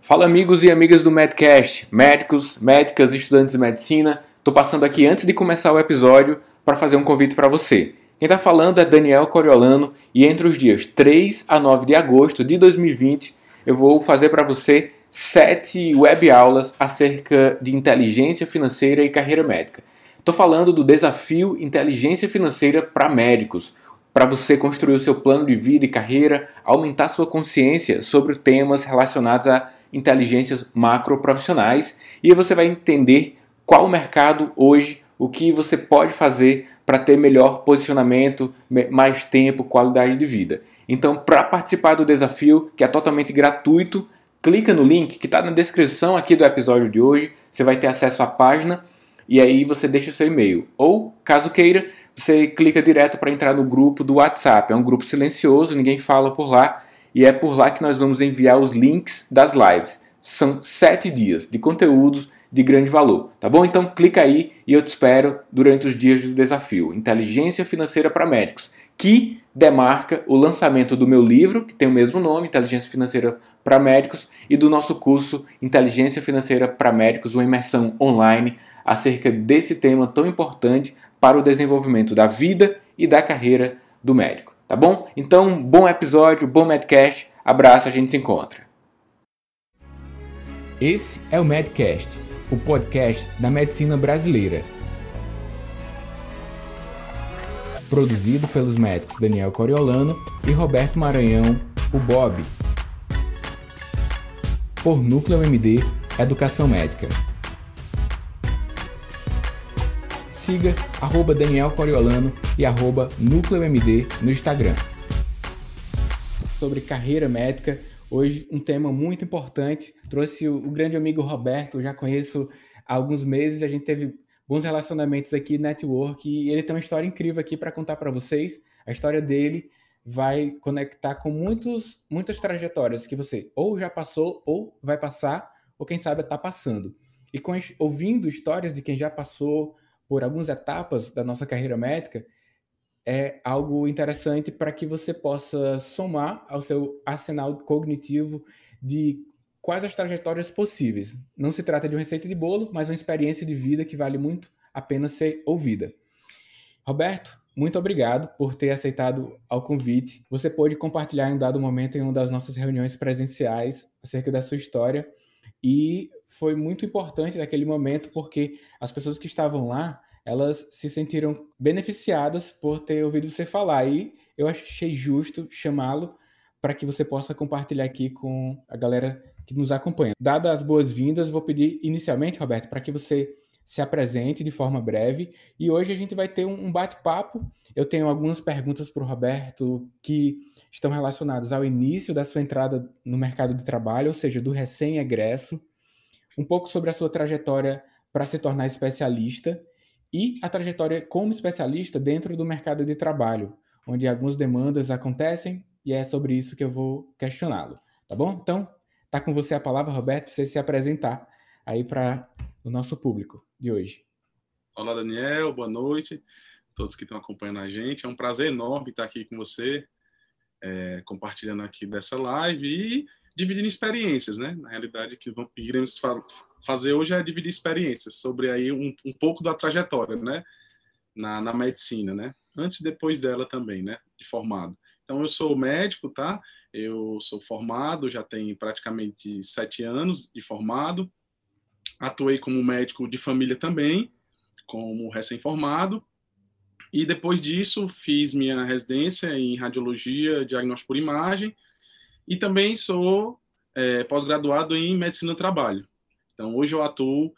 Fala amigos e amigas do Medcast, médicos, médicas, estudantes de medicina. Estou passando aqui antes de começar o episódio para fazer um convite para você. Quem está falando é Daniel Coriolano e entre os dias 3 a 9 de agosto de 2020 eu vou fazer para você 7 webaulas acerca de inteligência financeira e carreira médica. Estou falando do desafio Inteligência Financeira para Médicos, para você construir o seu plano de vida e carreira, aumentar sua consciência sobre temas relacionados a inteligências macroprofissionais e você vai entender qual o mercado hoje, o que você pode fazer para ter melhor posicionamento, mais tempo, qualidade de vida. Então, para participar do desafio, que é totalmente gratuito, clica no link que está na descrição aqui do episódio de hoje, você vai ter acesso à página e aí você deixa o seu e-mail. Ou, caso queira, você clica direto para entrar no grupo do WhatsApp. É um grupo silencioso, ninguém fala por lá. E é por lá que nós vamos enviar os links das lives. São 7 dias de conteúdos de grande valor, tá bom? Então clica aí e eu te espero durante os dias do desafio. Inteligência Financeira para Médicos, que demarca o lançamento do meu livro, que tem o mesmo nome, Inteligência Financeira para Médicos, e do nosso curso Inteligência Financeira para Médicos, uma imersão online acerca desse tema tão importante para o desenvolvimento da vida e da carreira do médico, tá bom? Então, bom episódio, bom Medcast, abraço, a gente se encontra. Esse é o Medcast, o podcast da medicina brasileira. Produzido pelos médicos Daniel Coriolano e Roberto Maranhão, o Bob. Por Núcleo MD Educação Médica. Siga @Daniel Coriolano e @NúcleoMD no Instagram. Sobre carreira médica, hoje um tema muito importante. Trouxe o grande amigo Roberto, já conheço há alguns meses, a gente teve bons relacionamentos aqui, network, e ele tem uma história incrível aqui para contar para vocês. A história dele vai conectar com muitas trajetórias que você ou já passou, ou vai passar, ou quem sabe está passando. E ouvindo histórias de quem já passou por algumas etapas da nossa carreira médica, é algo interessante para que você possa somar ao seu arsenal cognitivo de quais as trajetórias possíveis. Não se trata de uma receita de bolo, mas uma experiência de vida que vale muito a pena ser ouvida. Roberto, muito obrigado por ter aceitado ao convite. Você pôde compartilhar em um dado momento em uma das nossas reuniões presenciais acerca da sua história e foi muito importante naquele momento porque as pessoas que estavam lá, elas se sentiram beneficiadas por ter ouvido você falar e eu achei justo chamá-lo para que você possa compartilhar aqui com a galera que nos acompanha. Dadas as boas-vindas, vou pedir inicialmente, Roberto, para que você se apresente de forma breve e hoje a gente vai ter um bate-papo. Eu tenho algumas perguntas para o Roberto que estão relacionadas ao início da sua entrada no mercado de trabalho, ou seja, do recém-egresso, um pouco sobre a sua trajetória para se tornar especialista e a trajetória como especialista dentro do mercado de trabalho, onde algumas demandas acontecem e é sobre isso que eu vou questioná-lo, tá bom? Então, tá com você a palavra, Roberto, para você se apresentar aí para o nosso público de hoje. Olá, Daniel, boa noite, todos que estão acompanhando a gente. É um prazer enorme estar aqui com você, compartilhando aqui dessa live e dividindo experiências, né? Na realidade, o que iremos fazer hoje é dividir experiências sobre aí um pouco da trajetória, né? Na medicina, né? Antes e depois dela também, né? De formado. Então, eu sou médico, tá? Eu sou formado, já tenho praticamente 7 anos de formado. Atuei como médico de família também, como recém-formado. E depois disso, fiz minha residência em radiologia, diagnóstico por imagem. E também sou pós-graduado em medicina do trabalho. Então, hoje eu atuo,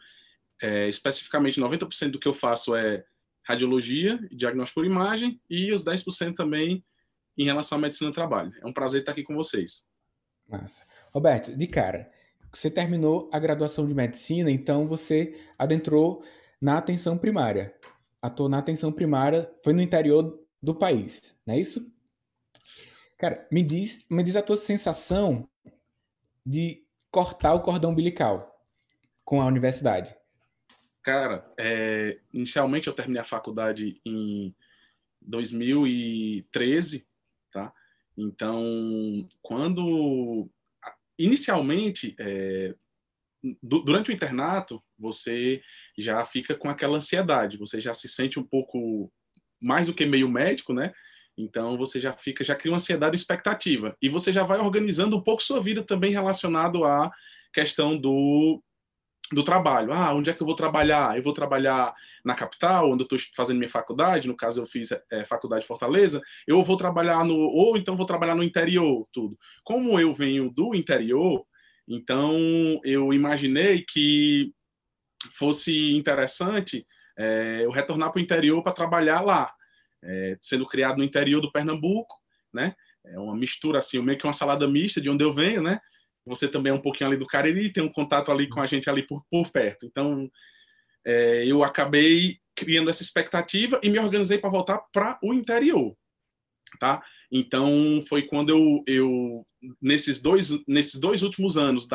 especificamente 90% do que eu faço é radiologia, diagnóstico por imagem, e os 10% também em relação à medicina do trabalho. É um prazer estar aqui com vocês. Massa. Roberto, de cara, você terminou a graduação de medicina, então você adentrou na atenção primária. Atuou na atenção primária, foi no interior do país, não é isso? Cara, me diz a tua sensação de cortar o cordão umbilical com a universidade. Cara, inicialmente eu terminei a faculdade em 2013, tá? Então, quando inicialmente, durante o internato, você já fica com aquela ansiedade, você já se sente um pouco mais do que meio médico, né? Então você já cria uma ansiedade e expectativa. E você já vai organizando um pouco sua vida também relacionado à questão do trabalho. Ah, onde é que eu vou trabalhar? Eu vou trabalhar na capital, onde eu estou fazendo minha faculdade, no caso eu fiz faculdade de Fortaleza, eu vou trabalhar ou então vou trabalhar no interior, tudo. Como eu venho do interior, então eu imaginei que fosse interessante eu retornar para o interior para trabalhar lá, sendo criado no interior do Pernambuco, né? É uma mistura assim, meio que uma salada mista de onde eu venho, né? Você também é um pouquinho ali do Cariri, tem um contato ali com a gente ali por perto. Então, eu acabei criando essa expectativa e me organizei para voltar para o interior, tá? Então, foi quando eu nesses dois últimos anos,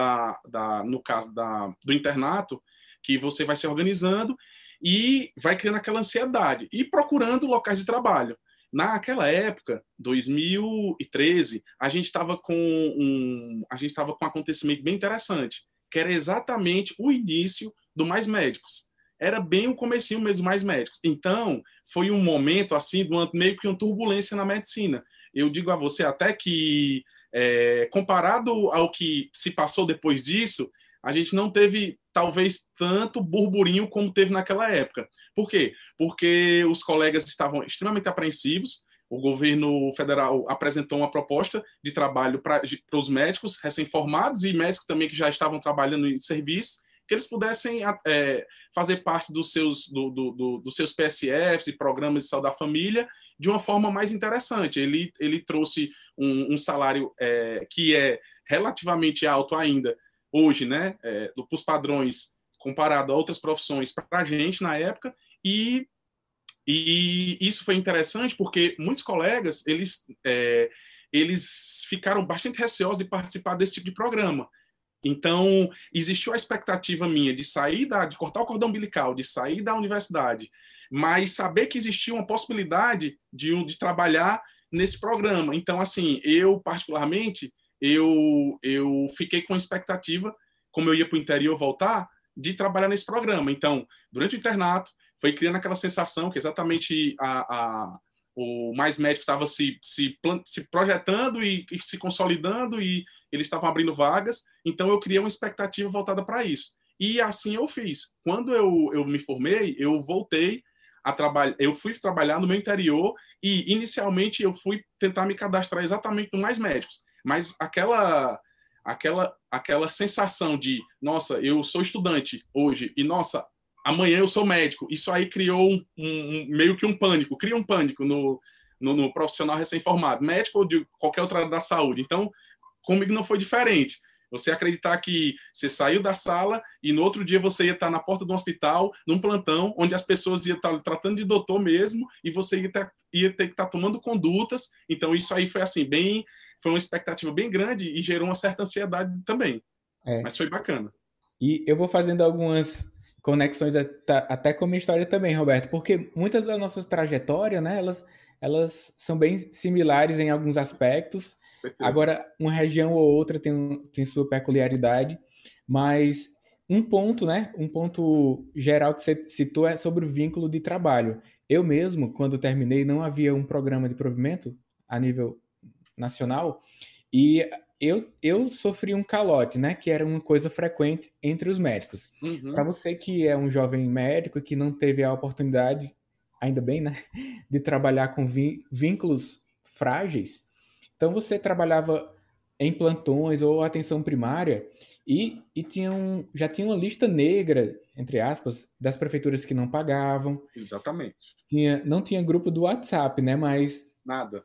no caso do internato, que você vai se organizando e vai criando aquela ansiedade e procurando locais de trabalho. Naquela época, 2013, a gente estava com um acontecimento bem interessante, que era exatamente o início do Mais Médicos. Era bem o comecinho mesmo do Mais Médicos. Então, foi um momento assim, meio que uma turbulência na medicina. Eu digo a você até que, comparado ao que se passou depois disso, a gente não teve, talvez, tanto burburinho como teve naquela época. Por quê? Porque os colegas estavam extremamente apreensivos, o governo federal apresentou uma proposta de trabalho para os médicos recém-formados e médicos também que já estavam trabalhando em serviço, que eles pudessem fazer parte dos seus PSFs e programas de saúde da família de uma forma mais interessante. Ele trouxe um salário que é relativamente alto ainda, hoje, né, para os padrões comparado a outras profissões para a gente na época, e isso foi interessante porque muitos colegas, eles ficaram bastante receosos de participar desse tipo de programa. Então, existiu a expectativa minha de cortar o cordão umbilical, de sair da universidade, mas saber que existia uma possibilidade de trabalhar nesse programa. Então, assim, eu, particularmente, eu fiquei com a expectativa, como eu ia para o interior voltar, de trabalhar nesse programa. Então, durante o internato, foi criando aquela sensação que exatamente o Mais Médico estava se projetando e se consolidando e eles estavam abrindo vagas, então eu criei uma expectativa voltada para isso. E assim eu fiz. Quando eu me formei, eu voltei a trabalhar, eu fui trabalhar no meu interior e inicialmente eu fui tentar me cadastrar exatamente no Mais Médicos. Mas aquela sensação de, nossa, eu sou estudante hoje e, nossa, amanhã eu sou médico, isso aí criou meio que um pânico, cria um pânico no profissional recém-formado, médico ou de qualquer outra área da saúde. Então, comigo não foi diferente. Você acreditar que você saiu da sala e no outro dia você ia estar na porta do hospital, num plantão, onde as pessoas iam estar tratando de doutor mesmo e você ia ter que estar tomando condutas. Então, isso aí foi assim, foi uma expectativa bem grande e gerou uma certa ansiedade também. Mas foi bacana. E eu vou fazendo algumas conexões até com a minha história também, Roberto, porque muitas das nossas trajetórias, né, elas são bem similares em alguns aspectos. Agora, uma região ou outra tem sua peculiaridade, mas um ponto, né, um ponto geral que você citou é sobre o vínculo de trabalho. Eu mesmo, quando terminei, não havia um programa de provimento a nível nacional e eu sofri um calote, né? Que era uma coisa frequente entre os médicos. Uhum. Para você que é um jovem médico que não teve a oportunidade, ainda bem, né? De trabalhar com vínculos frágeis, então você trabalhava em plantões ou atenção primária e já tinha uma lista negra, entre aspas, das prefeituras que não pagavam. Exatamente. Não tinha grupo do WhatsApp, né? Mas nada.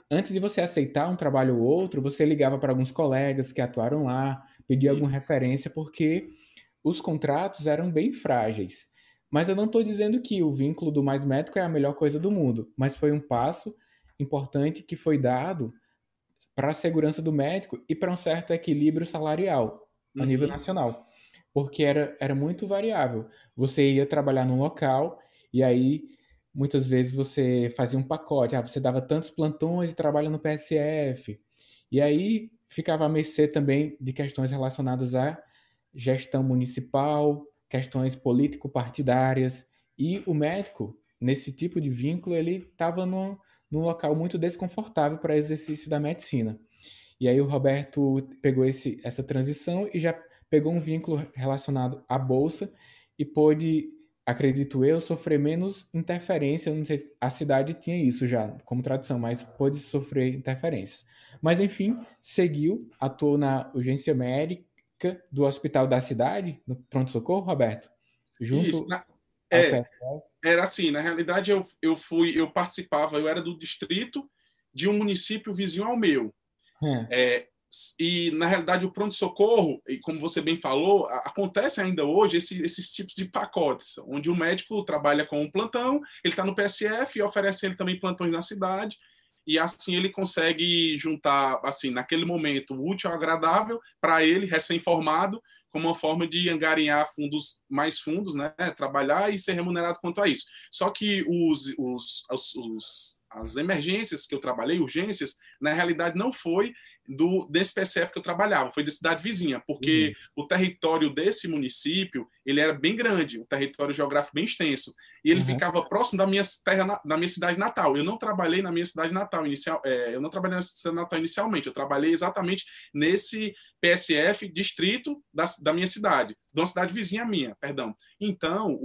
Antes de você aceitar um trabalho ou outro, você ligava para alguns colegas que atuaram lá, pedia alguma referência, porque os contratos eram bem frágeis. Mas eu não estou dizendo que o vínculo do Mais Médico é a melhor coisa do mundo, mas foi um passo importante que foi dado para a segurança do médico e para um certo equilíbrio salarial a nível nacional, porque era muito variável. Você ia trabalhar num local e aí muitas vezes você fazia um pacote, você dava tantos plantões e trabalha no PSF. E aí ficava à mercê também de questões relacionadas à gestão municipal, questões político-partidárias, e o médico, nesse tipo de vínculo, ele estava num local muito desconfortável para exercício da medicina. E aí o Roberto pegou essa transição e já pegou um vínculo relacionado à bolsa e pôde, acredito eu, sofrer menos interferência. Eu não sei se a cidade tinha isso já como tradição, mas pôde sofrer interferências. Mas enfim, seguiu, atuou na urgência médica do hospital da cidade, no pronto-socorro, Roberto, Isso, junto ao é, PSF. era assim, na realidade eu participava, eu era do distrito de um município vizinho ao meu. Hum. É, e, na realidade, o pronto-socorro, e como você bem falou, acontece ainda hoje esses tipos de pacotes, onde o médico trabalha com um plantão, ele está no PSF e oferece ele também plantões na cidade, e assim ele consegue juntar, assim, naquele momento, o útil ao agradável para ele, recém-formado, como uma forma de angariar mais fundos, né, trabalhar e ser remunerado quanto a isso. Só que as emergências que eu trabalhei, urgências, na realidade não foi desse PSF que eu trabalhava, foi da cidade vizinha, porque Vizinho. o território desse município, ele era bem grande, um território geográfico bem extenso, e ele Uhum. ficava próximo da minha cidade natal. Eu não trabalhei na minha cidade natal eu não trabalhei na cidade natal inicialmente, eu trabalhei exatamente nesse PSF distrito da minha cidade, de uma cidade vizinha minha, perdão. Então,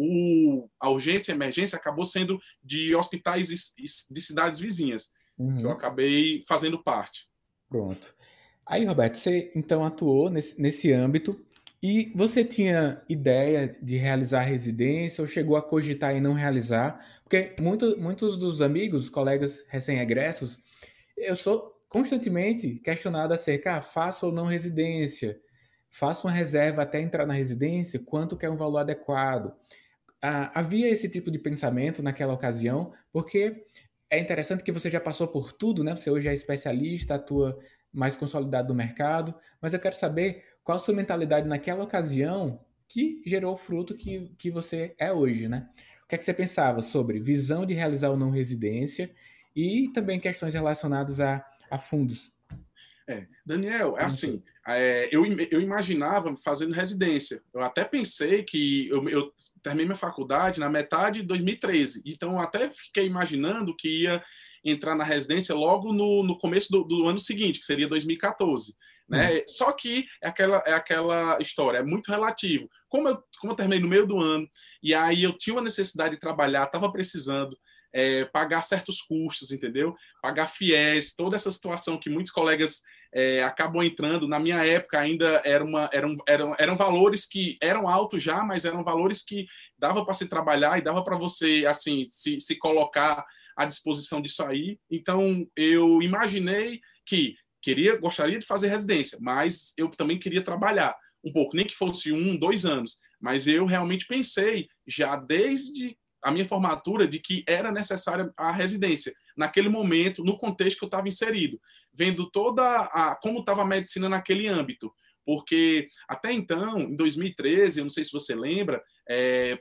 a urgência e emergência acabou sendo de hospitais de cidades vizinhas, que eu Uhum. acabei fazendo parte. Pronto. Aí, Roberto, você então atuou nesse âmbito e você tinha ideia de realizar a residência ou chegou a cogitar em não realizar? Porque muitos dos amigos, colegas recém-egressos, eu sou constantemente questionado acerca, faço ou não residência? Faço uma reserva até entrar na residência? Quanto que é um valor adequado? Havia esse tipo de pensamento naquela ocasião, porque é interessante que você já passou por tudo, né? Você hoje é especialista, atua mais consolidado no mercado, mas eu quero saber qual a sua mentalidade naquela ocasião que gerou o fruto que você é hoje, né? O que é que você pensava sobre visão de realizar ou não residência e também questões relacionadas a fundos Daniel, é assim, financeiros? eu imaginava fazendo residência. Eu até pensei que eu terminei minha faculdade na metade de 2013, então eu até fiquei imaginando que ia entrar na residência logo no começo do ano seguinte, que seria 2014. Né? Só que é aquela história, é muito relativo. Como eu terminei no meio do ano, e aí eu tinha uma necessidade de trabalhar, estava precisando pagar certos custos, entendeu? Pagar fiéis, toda essa situação que muitos colegas acabam entrando. Na minha época ainda eram valores que eram altos já, mas eram valores que dava para se trabalhar e dava para você assim se colocar à disposição disso aí. Então eu imaginei que gostaria de fazer residência, mas eu também queria trabalhar um pouco, nem que fosse 1, 2 anos, mas eu realmente pensei já desde a minha formatura de que era necessária a residência naquele momento, no contexto que eu estava inserido, vendo como estava a medicina naquele âmbito. Porque até então, em 2013, eu não sei se você lembra,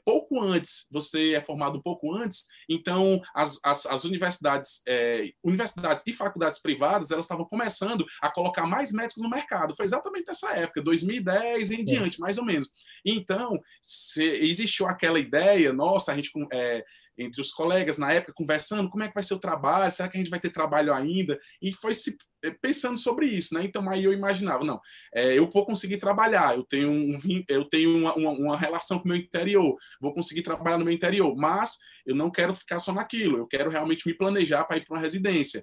pouco antes, você é formado um pouco antes, então as universidades e faculdades privadas, elas estavam começando a colocar mais médicos no mercado. Foi exatamente nessa época, 2010 em É. diante, mais ou menos. Então, existiu aquela ideia, nossa, a gente entre os colegas na época conversando, como é que vai ser o trabalho, será que a gente vai ter trabalho ainda? E foi se pensando sobre isso, né? Então aí eu imaginava, não, eu vou conseguir trabalhar, eu tenho uma relação com o meu interior, vou conseguir trabalhar no meu interior, mas eu não quero ficar só naquilo, eu quero realmente me planejar para ir para uma residência.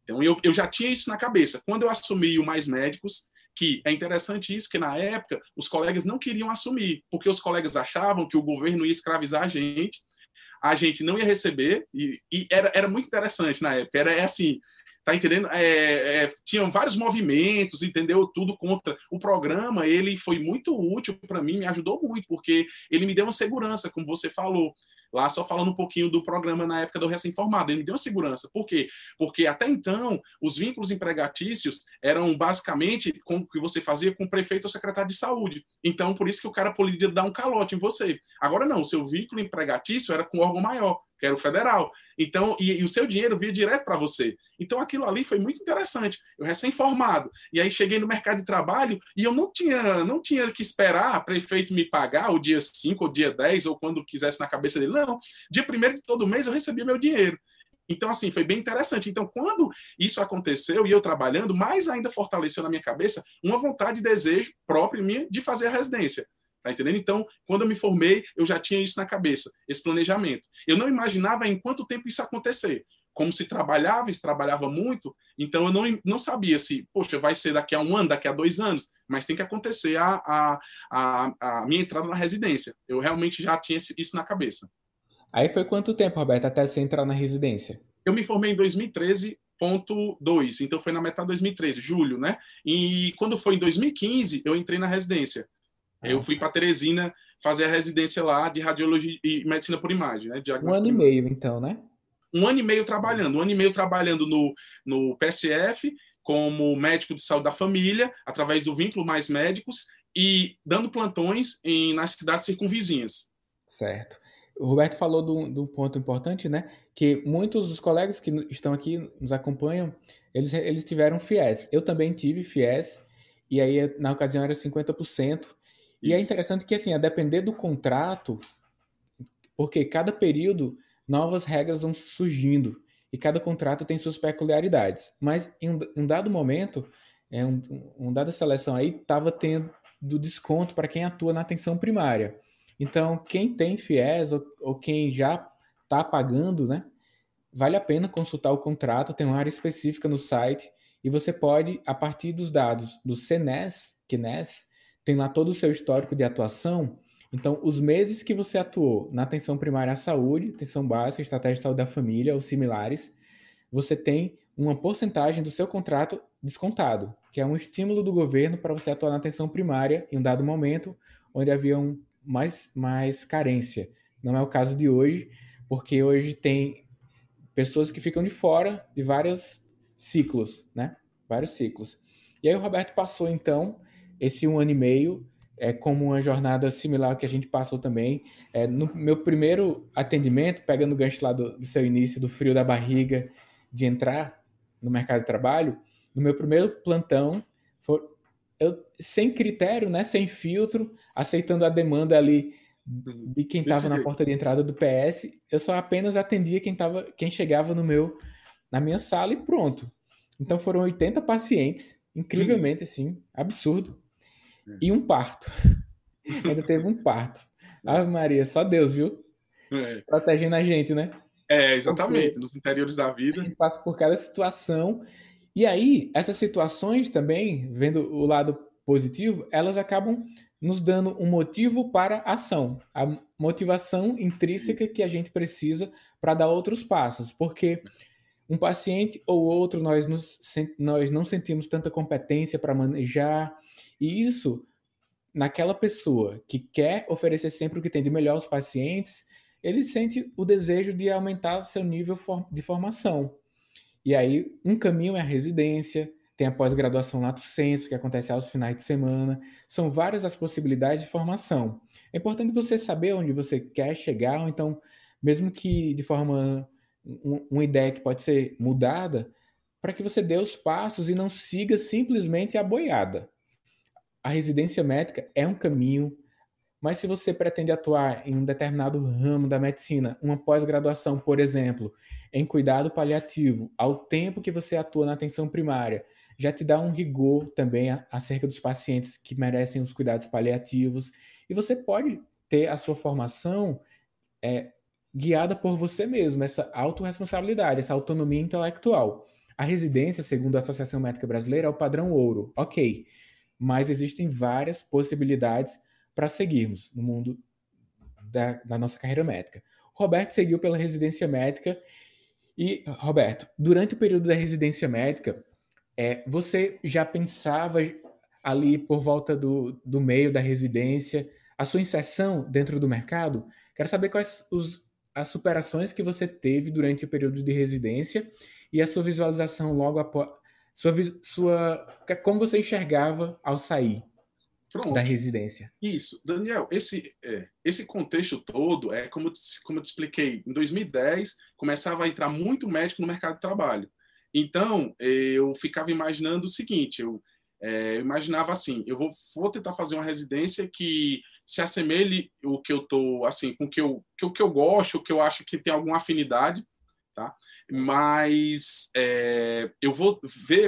Então eu já tinha isso na cabeça. Quando eu assumi o Mais Médicos, que é interessante isso, que na época os colegas não queriam assumir, porque os colegas achavam que o governo ia escravizar a gente não ia receber, e era muito interessante na época, era assim, tá entendendo? Tinham vários movimentos, entendeu? Tudo contra. O programa, ele foi muito útil para mim, me ajudou muito, porque ele me deu uma segurança, como você falou. Lá, só falando um pouquinho do programa na época do recém-formado, ele me deu uma segurança. Por quê? Porque até então, os vínculos empregatícios eram basicamente com o que você fazia com o prefeito ou secretário de saúde. Então, por isso que o cara podia dar um calote em você. Agora não, o seu vínculo empregatício era com um órgão maior, que era o federal. Então, e o seu dinheiro via direto para você. Então, aquilo ali foi muito interessante. Eu recém-formado. E aí cheguei no mercado de trabalho e eu não tinha que esperar o prefeito me pagar o dia 5 ou dia 10 ou quando quisesse na cabeça dele. Não, dia 1º de todo mês eu recebia meu dinheiro. Então, assim, foi bem interessante. Então, quando isso aconteceu e eu trabalhando, mais ainda fortaleceu na minha cabeça uma vontade e desejo próprio minha de fazer a residência. Tá entendendo? Então, quando eu me formei, eu já tinha isso na cabeça, esse planejamento. Eu não imaginava em quanto tempo isso ia acontecer. Como se trabalhava muito, então eu não sabia se, poxa, vai ser daqui a 1 ano, daqui a 2 anos, mas tem que acontecer a minha entrada na residência. Eu realmente já tinha isso na cabeça. Aí foi quanto tempo, Roberto, até você entrar na residência? Eu me formei em 2013.2, então foi na metade de 2013, julho, né? E quando foi em 2015, eu entrei na residência. Eu fui para Teresina fazer a residência lá de radiologia e medicina por imagem, né? 1 ano e meio, então, né? 1 ano e meio trabalhando no PSF, como médico de saúde da família, através do Vínculo Mais Médicos, e dando plantões nas cidades circunvizinhas. Certo. O Roberto falou de um ponto importante, né? Que muitos dos colegas que estão aqui, nos acompanham, eles tiveram FIES. Eu também tive FIES, e aí na ocasião era 50%. E é interessante que, assim, a depender do contrato, porque cada período novas regras vão surgindo e cada contrato tem suas peculiaridades. Mas em um dado momento, uma dada seleção aí estava tendo desconto para quem atua na atenção primária. Então, quem tem FIES ou quem já está pagando, né, vale a pena consultar o contrato, tem uma área específica no site e você pode, a partir dos dados do CNES, CNES, tem lá todo o seu histórico de atuação. Então, os meses que você atuou na atenção primária à saúde, atenção básica, estratégia de saúde da família ou similares, você tem uma porcentagem do seu contrato descontado, que é um estímulo do governo para você atuar na atenção primária em um dado momento onde havia mais carência. Não é o caso de hoje, porque hoje tem pessoas que ficam de fora de vários ciclos, né? Vários ciclos. E aí o Roberto passou, então, esse 1 ano e meio como uma jornada similar ao que a gente passou também. No meu primeiro atendimento, pegando o gancho lá do seu início, do frio da barriga, de entrar no mercado de trabalho, no meu primeiro plantão, eu sem critério, né, sem filtro, aceitando a demanda ali de quem estava na porta de entrada do PS, eu só apenas atendia quem chegava na minha sala e pronto. Então foram 80 pacientes, incrivelmente assim, absurdo. E um parto. Ainda teve um parto. Ave Maria, só Deus, viu? Protegendo a gente, né? Exatamente, porque nos interiores da vida. A gente passa por cada situação. E aí, essas situações também, vendo o lado positivo, elas acabam nos dando um motivo para a ação. A motivação intrínseca que a gente precisa para dar outros passos. Porque um paciente ou outro nós não sentimos tanta competência para manejar. E isso, naquela pessoa que quer oferecer sempre o que tem de melhor aos pacientes, ele sente o desejo de aumentar seu nível de formação. E aí, um caminho é a residência, tem a pós-graduação lato sensu, que acontece aos finais de semana. São várias as possibilidades de formação. É importante você saber onde você quer chegar, ou então, mesmo que de forma, uma ideia que pode ser mudada, para que você dê os passos e não siga simplesmente a boiada. A residência médica é um caminho, mas se você pretende atuar em um determinado ramo da medicina, uma pós-graduação, por exemplo, em cuidado paliativo, ao tempo que você atua na atenção primária, já te dá um rigor também acerca dos pacientes que merecem os cuidados paliativos. E você pode ter a sua formação guiada por você mesmo, essa autorresponsabilidade, essa autonomia intelectual. A residência, segundo a Associação Médica Brasileira, é o padrão ouro. Ok, mas existem várias possibilidades para seguirmos no mundo da nossa carreira médica. Roberto seguiu pela residência médica e, Roberto, durante o período da residência médica, você já pensava ali por volta do meio da residência, a sua inserção dentro do mercado? Quero saber quais as superações que você teve durante o período de residência e a sua visualização logo após, como você enxergava ao sair. da Pronto. residência. Isso. Daniel, esse contexto todo é como eu te expliquei. Em 2010, começava a entrar muito médico no mercado de trabalho. Então, eu ficava imaginando o seguinte, eu imaginava assim, vou tentar fazer uma residência que se assemelhe o que eu tô, assim, com o que eu gosto, o que eu acho que tem alguma afinidade, tá? Mas eu vou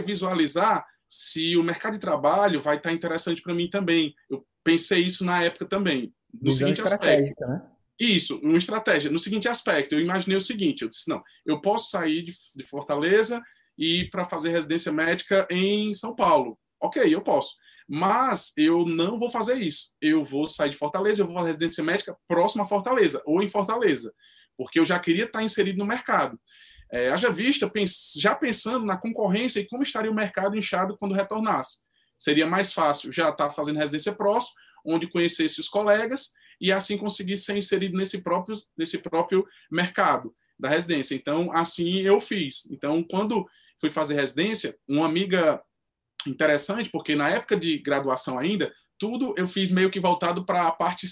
visualizar se o mercado de trabalho vai estar interessante para mim também. Eu pensei isso na época também, no Visão seguinte aspecto. estratégica, né? Isso, uma estratégia. No seguinte aspecto, eu imaginei o seguinte, eu disse, não, eu posso sair de Fortaleza e ir para fazer residência médica em São Paulo. Ok, eu posso. Mas eu não vou fazer isso. Eu vou sair de Fortaleza, eu vou fazer residência médica próxima a Fortaleza, ou em Fortaleza, porque eu já queria estar inserido no mercado. Haja vista, já pensando na concorrência e como estaria o mercado inchado quando retornasse. Seria mais fácil já estar fazendo residência próximo, onde conhecesse os colegas e assim conseguir ser inserido nesse próprio mercado da residência. Então, assim eu fiz. Então, quando fui fazer residência, uma amiga interessante, porque na época de graduação ainda, tudo eu fiz meio que voltado para a parte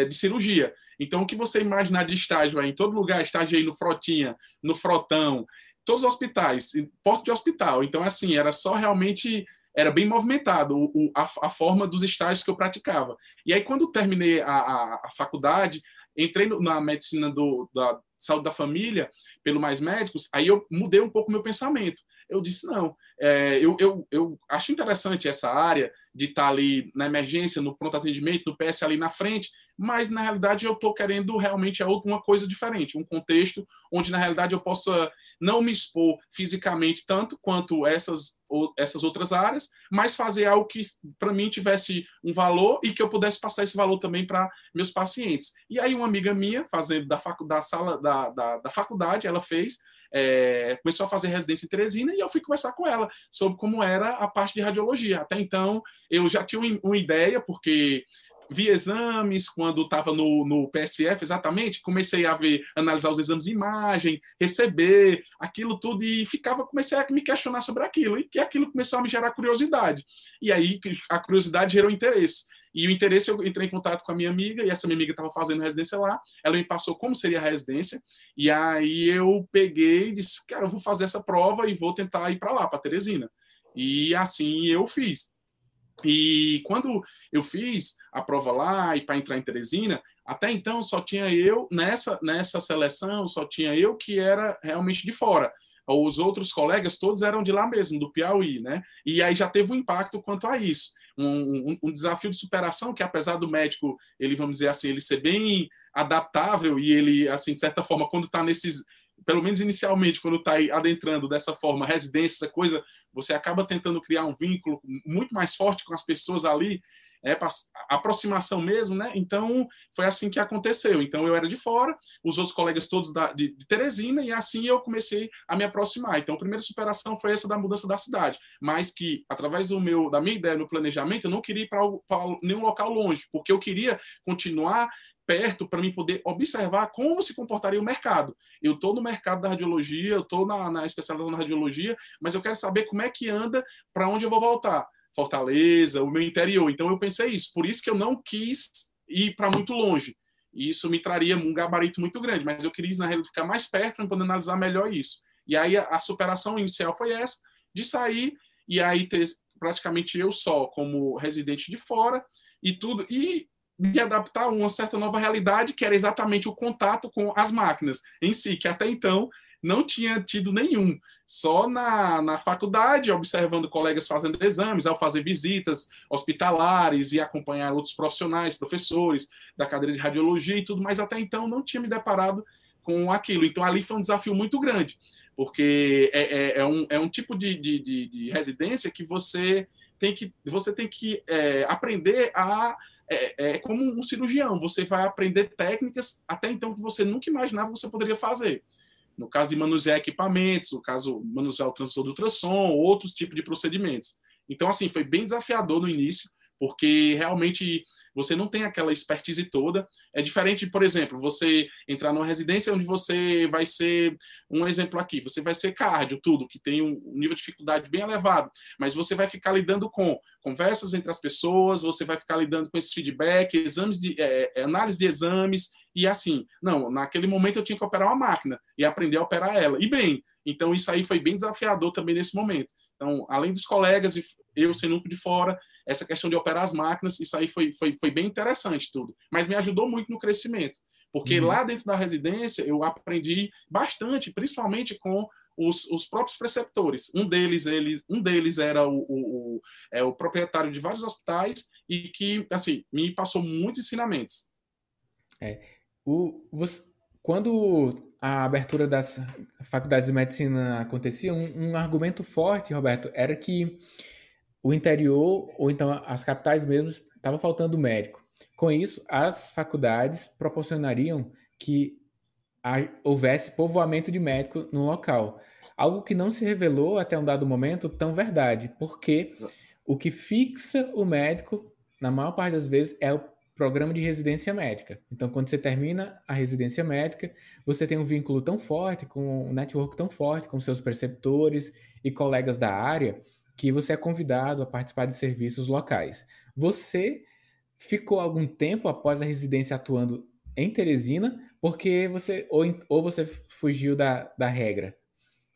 de cirurgia. Então, o que você imaginar de estágio aí, em todo lugar, estagiei no Frotinha, no Frotão, todos os hospitais, porta de hospital. Então, assim, era só realmente, era bem movimentado a forma dos estágios que eu praticava. E aí, quando terminei a faculdade, entrei na medicina da saúde da família, pelo Mais Médicos, aí eu mudei um pouco o meu pensamento. Eu disse, não, eu acho interessante essa área de estar ali na emergência, no pronto atendimento, no PS ali na frente, mas na realidade eu estou querendo realmente alguma coisa diferente, um contexto onde na realidade eu possa não me expor fisicamente tanto quanto essas outras áreas, mas fazer algo que para mim tivesse um valor e que eu pudesse passar esse valor também para meus pacientes. E aí uma amiga minha, fazendo da faculdade, ela fez, começou a fazer residência em Teresina e eu fui conversar com ela sobre como era a parte de radiologia. Até então, eu já tinha uma ideia, porque vi exames quando estava no PSF, exatamente, comecei a analisar os exames de imagem, receber aquilo tudo e comecei a me questionar sobre aquilo, e aquilo começou a me gerar curiosidade. E aí a curiosidade gerou interesse. E o interesse, eu entrei em contato com a minha amiga, e essa minha amiga estava fazendo residência lá, ela me passou como seria a residência, e aí eu peguei e disse, cara, eu vou fazer essa prova e vou tentar ir para lá, para Teresina. E assim eu fiz. E quando eu fiz a prova lá e para entrar em Teresina, até então só tinha eu, nessa seleção, só tinha eu que era realmente de fora. Os outros colegas todos eram de lá mesmo, do Piauí, né? E aí já teve um impacto quanto a isso. Um desafio de superação que, apesar do médico, ele, vamos dizer assim, ele ser bem adaptável e ele, assim, de certa forma, quando está nesses, pelo menos inicialmente, quando está adentrando dessa forma, residência, essa coisa, você acaba tentando criar um vínculo muito mais forte com as pessoas ali, aproximação mesmo, né? Então, foi assim que aconteceu. Então, eu era de fora, os outros colegas todos de Teresina, e assim eu comecei a me aproximar. Então, a primeira superação foi essa da mudança da cidade, mas que, através da minha ideia, no planejamento, eu não queria ir para nenhum local longe, porque eu queria continuar perto para mim poder observar como se comportaria o mercado. Eu estou no mercado da radiologia, eu estou na especialização na radiologia, mas eu quero saber como é que anda, para onde eu vou voltar. Fortaleza, o meu interior. Então eu pensei isso. Por isso que eu não quis ir para muito longe. Isso me traria um gabarito muito grande, mas eu queria, na realidade, ficar mais perto para poder analisar melhor isso. E aí a superação inicial foi essa, de sair e aí ter praticamente eu só como residente de fora e tudo, e me adaptar a uma certa nova realidade, que era exatamente o contato com as máquinas em si, que até então não tinha tido nenhum. Só na faculdade, observando colegas fazendo exames, ao fazer visitas hospitalares e acompanhar outros profissionais, professores da cadeira de radiologia e tudo, mas até então não tinha me deparado com aquilo. Então ali foi um desafio muito grande, porque é um tipo de residência que você tem que aprender a como um cirurgião, você vai aprender técnicas até então que você nunca imaginava que você poderia fazer. No caso de manusear equipamentos, no caso de manusear o transdutor do ultrassom, outros tipos de procedimentos. Então, assim, foi bem desafiador no início, porque realmente você não tem aquela expertise toda. É diferente, por exemplo, você entrar numa residência onde você vai ser, um exemplo aqui, você vai ser cardio, tudo, que tem um nível de dificuldade bem elevado, mas você vai ficar lidando com conversas entre as pessoas, você vai ficar lidando com esses feedback, análise de exames, e assim, não, naquele momento eu tinha que operar uma máquina e aprender a operar ela, e bem, então isso aí foi bem desafiador também nesse momento. Então, além dos colegas, eu sendo um de fora, essa questão de operar as máquinas, isso aí foi bem interessante tudo. Mas me ajudou muito no crescimento, porque lá dentro da residência eu aprendi bastante, principalmente com os próprios preceptores. Um deles era o proprietário de vários hospitais e que, assim, me passou muitos ensinamentos. Quando a abertura das faculdades de medicina acontecia, um argumento forte, Roberto, era que o interior, ou então as capitais mesmo, estava faltando médico. Com isso, as faculdades proporcionariam que houvesse povoamento de médico no local. Algo que não se revelou até um dado momento tão verdade, porque o que fixa o médico, na maior parte das vezes, é o programa de residência médica. Então, quando você termina a residência médica, você tem um vínculo tão forte, com um network tão forte com seus preceptores e colegas da área, que você é convidado a participar de serviços locais. Você ficou algum tempo após a residência atuando em Teresina, porque ou você fugiu da regra?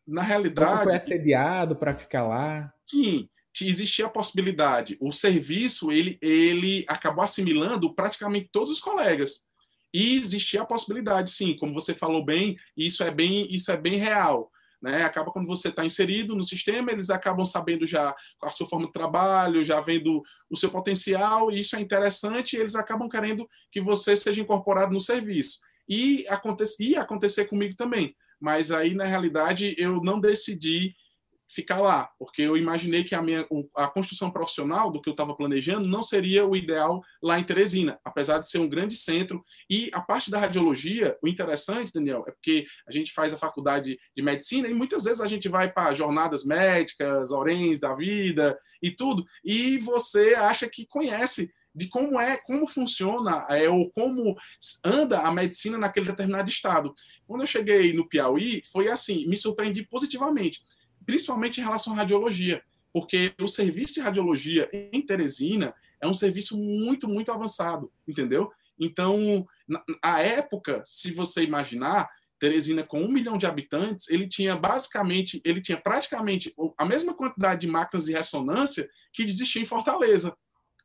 Na Você foi realidade, assediado para ficar lá? sim, existia a possibilidade. O serviço, ele acabou assimilando praticamente todos os colegas. E existia a possibilidade, sim, como você falou bem, isso é bem real. Né? Acaba quando você está inserido no sistema, eles acabam sabendo já a sua forma de trabalho, já vendo o seu potencial, e isso é interessante, e eles acabam querendo que você seja incorporado no serviço. E ia acontecer comigo também. Mas aí, na realidade, eu não decidi ficar lá, porque eu imaginei que a construção profissional do que eu estava planejando não seria o ideal lá em Teresina, apesar de ser um grande centro. E a parte da radiologia, o interessante, Daniel, é porque a gente faz a faculdade de medicina e muitas vezes a gente vai para jornadas médicas, ORENs da vida e tudo, e você acha que conhece de como funciona ou como anda a medicina naquele determinado estado. Quando eu cheguei no Piauí, foi assim, me surpreendi positivamente, principalmente em relação à radiologia, porque o serviço de radiologia em Teresina é um serviço muito, muito avançado, entendeu? Então, a época, se você imaginar, Teresina com 1 milhão de habitantes, ele tinha praticamente a mesma quantidade de máquinas de ressonância que existia em Fortaleza.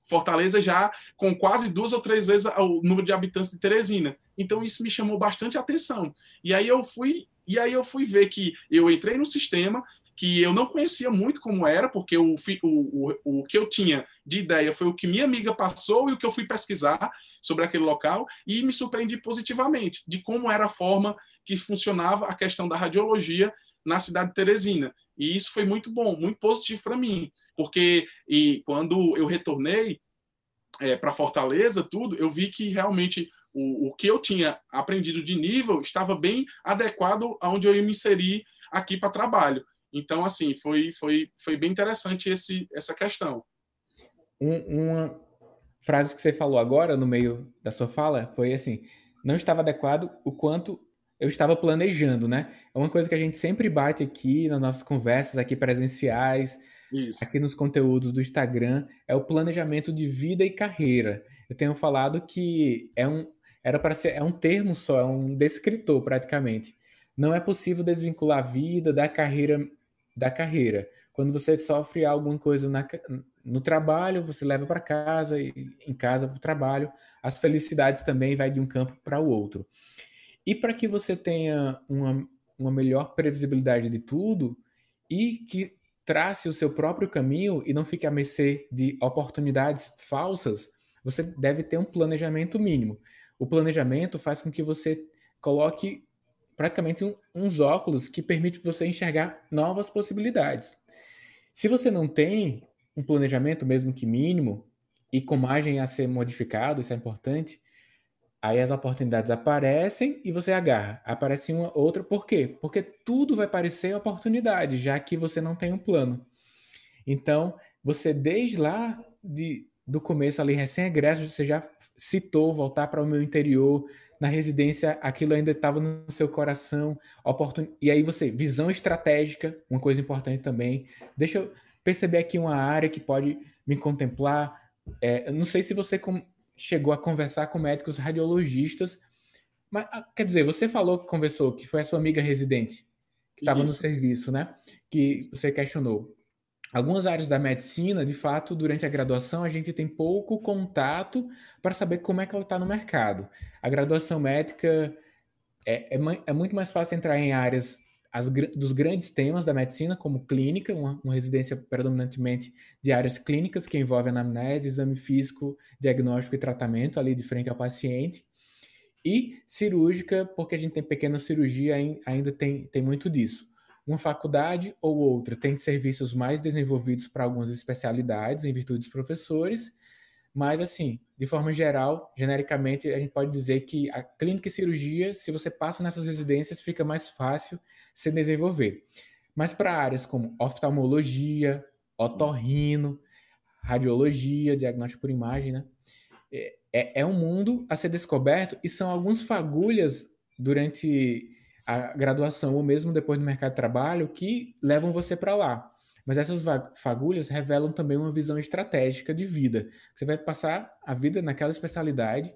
Fortaleza já com quase 2 ou 3 vezes o número de habitantes de Teresina. Então, isso me chamou bastante atenção. E aí eu fui ver que eu entrei no sistema, que eu não conhecia muito como era, porque o que eu tinha de ideia foi o que minha amiga passou e o que eu fui pesquisar sobre aquele local, e me surpreendi positivamente de como era a forma que funcionava a questão da radiologia na cidade de Teresina. E isso foi muito bom, muito positivo para mim, porque quando eu retornei para Fortaleza, tudo, eu vi que realmente o que eu tinha aprendido de nível estava bem adequado aonde eu ia me inserir aqui para trabalho. Então, assim, foi bem interessante essa questão. Uma frase que você falou agora, no meio da sua fala, foi assim: não estava adequado o quanto eu estava planejando, né? É uma coisa que a gente sempre bate aqui nas nossas conversas aqui presenciais, Isso. aqui nos conteúdos do Instagram, é o planejamento de vida e carreira. Eu tenho falado que era para ser, é um termo só, é um descritor praticamente. Não é possível desvincular a vida da carreira. Quando você sofre alguma coisa no trabalho, você leva para casa e em casa para o trabalho. As felicidades também vai de um campo para o outro. E para que você tenha uma melhor previsibilidade de tudo e que trace o seu próprio caminho e não fique à mercê de oportunidades falsas, você deve ter um planejamento mínimo. O planejamento faz com que você coloque praticamente uns óculos que permitem você enxergar novas possibilidades. Se você não tem um planejamento, mesmo que mínimo, e com margem a ser modificado, isso é importante, aí as oportunidades aparecem e você agarra. Aparece uma outra, por quê? Porque tudo vai parecer oportunidade, já que você não tem um plano. Então, você desde lá do começo ali, recém-egresso, você já citou voltar para o meu interior, na residência, aquilo ainda estava no seu coração, e aí você, visão estratégica, uma coisa importante também. Deixa eu perceber aqui uma área que pode me contemplar. Eu não sei se você chegou a conversar com médicos radiologistas, mas, quer dizer, você falou que conversou, que foi a sua amiga residente, que estava no Isso. serviço, né? Que você questionou. Algumas áreas da medicina, de fato, durante a graduação, a gente tem pouco contato para saber como é que ela está no mercado. A graduação médica é muito mais fácil entrar em áreas dos grandes temas da medicina, como clínica, uma residência predominantemente de áreas clínicas, que envolve anamnese, exame físico, diagnóstico e tratamento ali de frente ao paciente. E cirúrgica, porque a gente tem pequena cirurgia, ainda tem muito disso. Uma faculdade ou outra tem serviços mais desenvolvidos para algumas especialidades, em virtude dos professores, mas, assim, de forma geral, genericamente, a gente pode dizer que a clínica e cirurgia, se você passa nessas residências, fica mais fácil se desenvolver. Mas para áreas como oftalmologia, otorrino, radiologia, diagnóstico por imagem, né? É um mundo a ser descoberto e são algumas fagulhas durante a graduação ou mesmo depois do mercado de trabalho que levam você para lá. Mas essas fagulhas revelam também uma visão estratégica de vida. Você vai passar a vida naquela especialidade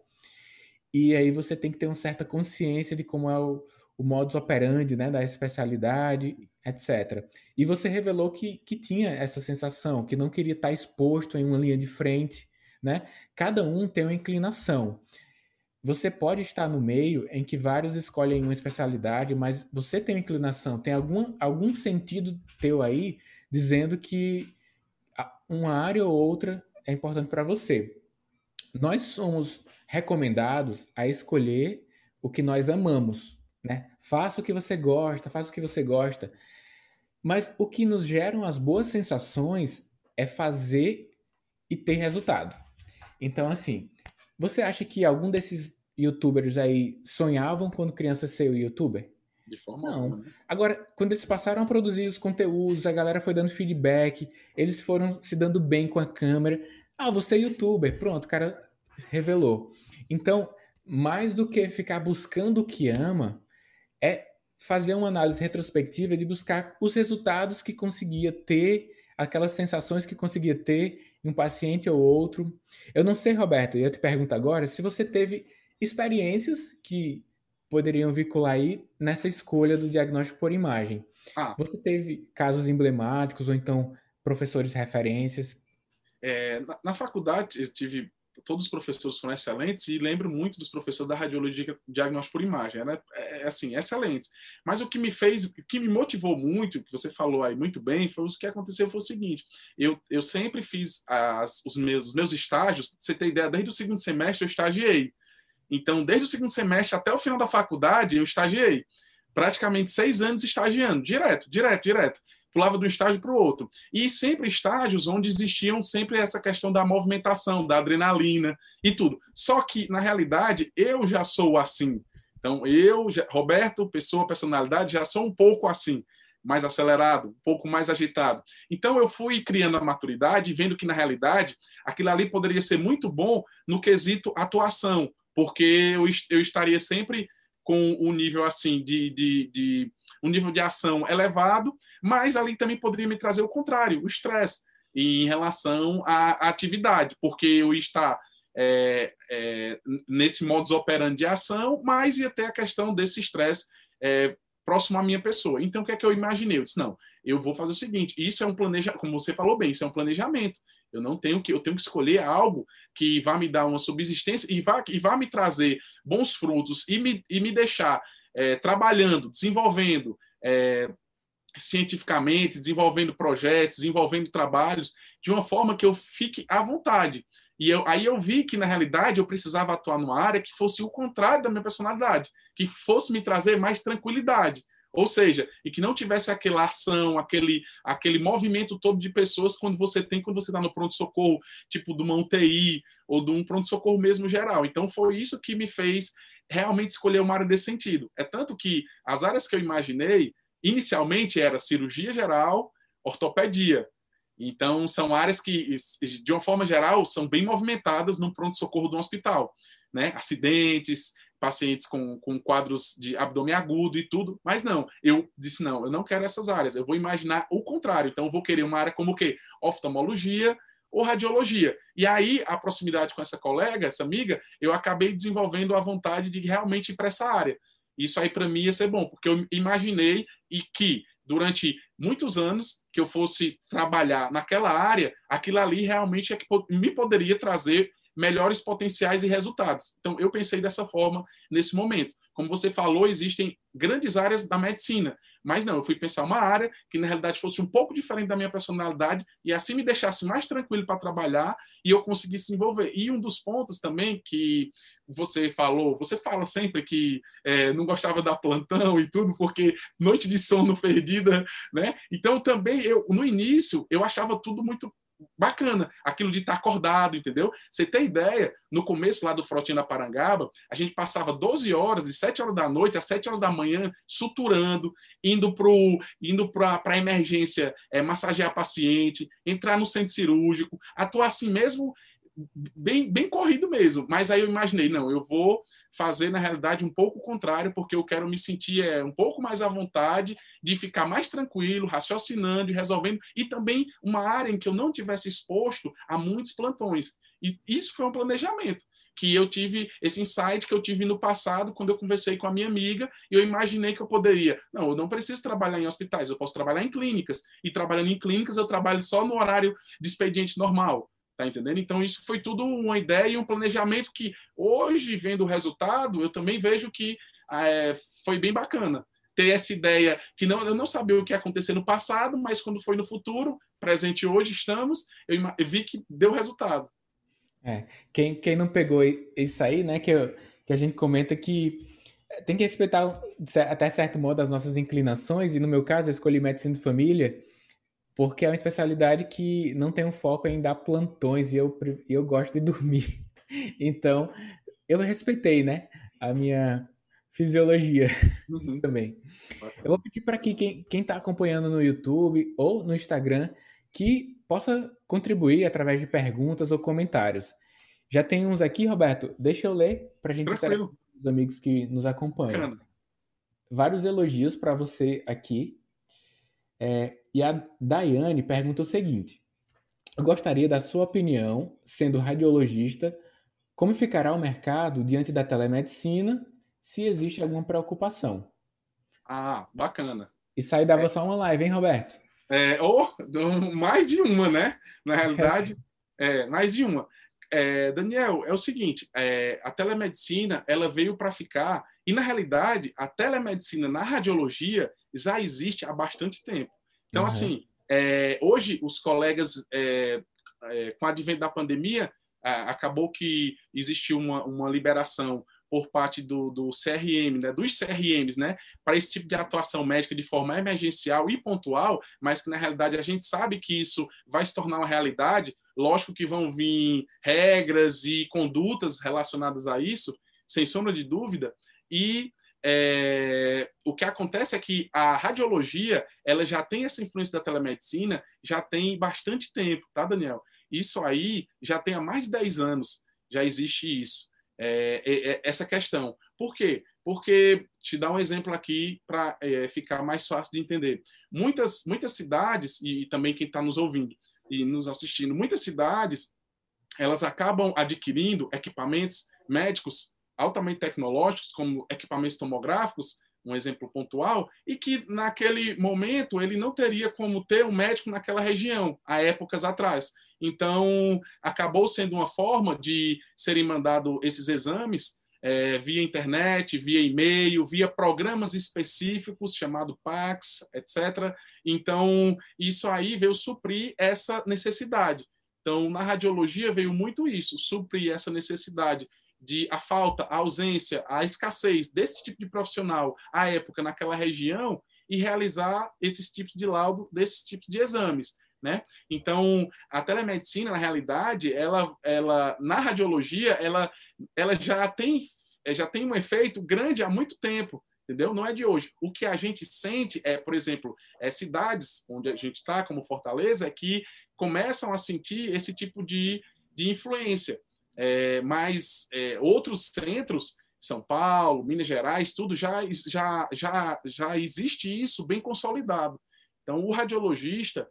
e aí você tem que ter uma certa consciência de como é o modus operandi, né, da especialidade, etc. E você revelou que tinha essa sensação, que não queria estar exposto em uma linha de frente, né? Cada um tem uma inclinação. Você pode estar no meio em que vários escolhem uma especialidade, mas você tem uma inclinação, tem algum sentido teu aí dizendo que uma área ou outra é importante para você. Nós somos recomendados a escolher o que nós amamos, né? Faça o que você gosta, faça o que você gosta. Mas o que nos geram as boas sensações é fazer e ter resultado. Então, assim, você acha que algum desses youtubers aí sonhavam quando criança ser youtuber? De forma alguma, Não. né? Agora, quando eles passaram a produzir os conteúdos, a galera foi dando feedback, eles foram se dando bem com a câmera. Ah, você é youtuber. Pronto, o cara revelou. Então, mais do que ficar buscando o que ama, é fazer uma análise retrospectiva de buscar os resultados que conseguia ter, aquelas sensações que conseguia ter em um paciente ou outro. Eu não sei, Roberto, eu te pergunto agora se você teve experiências que poderiam vincular aí nessa escolha do diagnóstico por imagem. Ah, Você teve casos emblemáticos ou então professores referências? na faculdade, eu tive todos os professores foram excelentes e lembro muito dos professores da radiologia diagnóstico por imagem, né? Assim, excelentes. Mas o que me motivou muito, que você falou aí muito bem, foi o que aconteceu foi o seguinte: eu sempre fiz os meus estágios. Você tem ideia? Desde o segundo semestre eu estagiei. Então, desde o segundo semestre até o final da faculdade eu estagiei. Praticamente 6 anos estagiando, direto. Pulava de um estágio para o outro. E sempre estágios onde existiam sempre essa questão da movimentação, da adrenalina e tudo. Só que, na realidade, eu já sou assim. Então, Roberto, pessoa, personalidade, já sou um pouco assim, mais acelerado, um pouco mais agitado. Então, eu fui criando a maturidade e vendo que, na realidade, aquilo ali poderia ser muito bom no quesito atuação, porque eu estaria sempre com um nível assim um nível de ação elevado, mas ali também poderia me trazer o contrário, o estresse em relação à atividade, porque eu ia estar nesse modus operandi de ação, mas ia ter a questão desse estresse próximo à minha pessoa. Então, o que é que eu imaginei? Eu disse, não, eu vou fazer o seguinte, isso é um planejamento, como você falou bem, isso é um planejamento. Eu tenho que escolher algo que vá me dar uma subsistência e vá me trazer bons frutos e me deixar trabalhando, desenvolvendo cientificamente, desenvolvendo projetos, desenvolvendo trabalhos, de uma forma que eu fique à vontade. Aí eu vi que, na realidade, eu precisava atuar numa área que fosse o contrário da minha personalidade, que fosse me trazer mais tranquilidade. Ou seja, e que não tivesse aquela ação, aquele movimento todo de pessoas quando você está no pronto-socorro, tipo de uma UTI ou de um pronto-socorro mesmo geral. Então, foi isso que me fez realmente escolher uma área desse sentido. É tanto que as áreas que eu imaginei, inicialmente, era cirurgia geral, ortopedia. Então, são áreas que, de uma forma geral, são bem movimentadas no pronto-socorro do hospital, né? Acidentes, pacientes com quadros de abdômen agudo e tudo, mas não, eu disse, não, eu não quero essas áreas, eu vou imaginar o contrário, então eu vou querer uma área como o quê? Oftalmologia ou radiologia. E aí, a proximidade com essa colega, essa amiga, eu acabei desenvolvendo a vontade de realmente ir para essa área. Isso aí, para mim, ia ser bom, porque eu imaginei e que, durante muitos anos, que eu fosse trabalhar naquela área, aquilo ali realmente é que me poderia trazer melhores potenciais e resultados. Então, eu pensei dessa forma nesse momento. Como você falou, existem grandes áreas da medicina, mas não, eu fui pensar uma área que, na realidade, fosse um pouco diferente da minha personalidade e assim me deixasse mais tranquilo para trabalhar e eu conseguisse desenvolver. E um dos pontos também que você fala sempre que não gostava da plantão e tudo, porque noite de sono perdida, né? Então, também, no início, eu achava tudo muito bacana, aquilo de estar acordado, entendeu? Você tem ideia, no começo lá do Frotinha da Parangaba, a gente passava 12 horas, de 7 horas da noite às 7 horas da manhã, suturando, indo para a emergência, massagear paciente, entrar no centro cirúrgico, atuar assim mesmo, bem corrido mesmo. Mas aí eu imaginei, não, eu vou fazer, na realidade, um pouco o contrário, porque eu quero me sentir um pouco mais à vontade de ficar mais tranquilo, raciocinando e resolvendo, e também uma área em que eu não tivesse exposto a muitos plantões. E isso foi um planejamento, que eu tive, esse insight que eu tive no passado, quando eu conversei com a minha amiga, e eu imaginei que eu poderia, não, eu não preciso trabalhar em hospitais, eu posso trabalhar em clínicas, e trabalhando em clínicas eu trabalho só no horário de expediente normal. Tá entendendo? Então, isso foi tudo uma ideia e um planejamento que, hoje, vendo o resultado, eu também vejo que foi bem bacana. Ter essa ideia que eu não sabia o que ia acontecer no passado, mas quando foi no futuro, presente hoje, estamos, eu vi que deu resultado. Quem não pegou isso aí, né, que a gente comenta que tem que respeitar até certo modo as nossas inclinações, e no meu caso eu escolhi medicina de família, porque é uma especialidade que não tem um foco em dar plantões e eu gosto de dormir. Então, eu respeitei, né, a minha fisiologia também. Eu vou pedir para que quem está acompanhando no YouTube ou no Instagram que possa contribuir através de perguntas ou comentários. Já tem uns aqui, Roberto, deixa eu ler para a gente interagir com os amigos que nos acompanham. Bacana. Vários elogios para você aqui. E a Daiane pergunta o seguinte: eu gostaria da sua opinião, sendo radiologista, como ficará o mercado diante da telemedicina, se existe alguma preocupação? Ah, bacana. Isso aí dava só uma live, hein, Roberto? Mais de uma, né? Na realidade, mais de uma. Daniel, é o seguinte, a telemedicina, ela veio para ficar, e na realidade, a telemedicina na radiologia já existe há bastante tempo. Então, assim, hoje os colegas, com o advento da pandemia, acabou que existiu uma liberação por parte do CRM, né, dos CRMs, né, para esse tipo de atuação médica de forma emergencial e pontual, mas que na realidade a gente sabe que isso vai se tornar uma realidade. Lógico que vão vir regras e condutas relacionadas a isso, sem sombra de dúvida, e o que acontece é que a radiologia, ela já tem essa influência da telemedicina, já tem bastante tempo, tá, Daniel? Isso aí já tem há mais de 10 anos, já existe isso. Essa questão. Por quê? Porque, te dar um exemplo aqui para ficar mais fácil de entender. Muitas cidades, e também quem está nos ouvindo e nos assistindo, muitas cidades, elas acabam adquirindo equipamentos médicos altamente tecnológicos, como equipamentos tomográficos, um exemplo pontual, e que naquele momento ele não teria como ter um médico naquela região, há épocas atrás. Então, acabou sendo uma forma de serem mandados esses exames via internet, via e-mail, via programas específicos, chamado PACS, etc. Então, isso aí veio suprir essa necessidade. Então, na radiologia veio muito isso, suprir essa necessidade de a falta, a ausência, a escassez desse tipo de profissional à época naquela região e realizar esses tipos de laudo, desses tipos de exames. Né? Então, a telemedicina, na realidade, ela na radiologia, ela já tem um efeito grande há muito tempo, entendeu? Não é de hoje. O que a gente sente por exemplo, cidades onde a gente está, como Fortaleza, que começam a sentir esse tipo de influência. Mas outros centros, São Paulo, Minas Gerais, tudo já existe isso bem consolidado. Então, o radiologista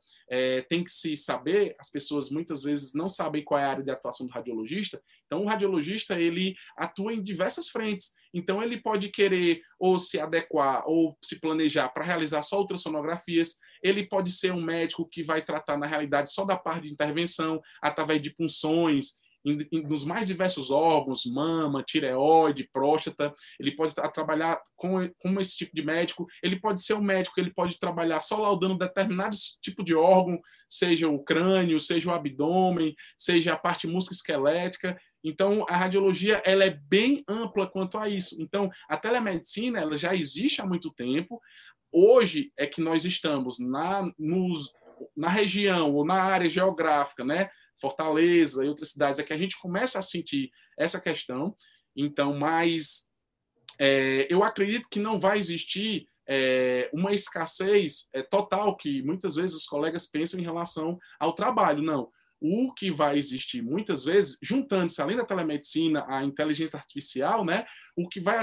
tem que se saber, as pessoas muitas vezes não sabem qual é a área de atuação do radiologista, então o radiologista ele atua em diversas frentes. Então, ele pode querer ou se adequar ou se planejar para realizar só ultrassonografias, ele pode ser um médico que vai tratar, na realidade, só da parte de intervenção, através de punções, nos mais diversos órgãos, mama, tireoide, próstata. Ele pode trabalhar com esse tipo de médico. Ele pode ser um médico, ele pode trabalhar só laudando determinados tipos de órgão, seja o crânio, seja o abdômen, seja a parte musculoesquelética. Então, a radiologia ela é bem ampla quanto a isso. Então, a telemedicina ela já existe há muito tempo. Hoje é que nós estamos na região ou na área geográfica, né? Fortaleza e outras cidades, é que a gente começa a sentir essa questão. Então, mas eu acredito que não vai existir uma escassez total, que muitas vezes os colegas pensam em relação ao trabalho. Não. O que vai existir muitas vezes, juntando-se além da telemedicina, a inteligência artificial, né, o que vai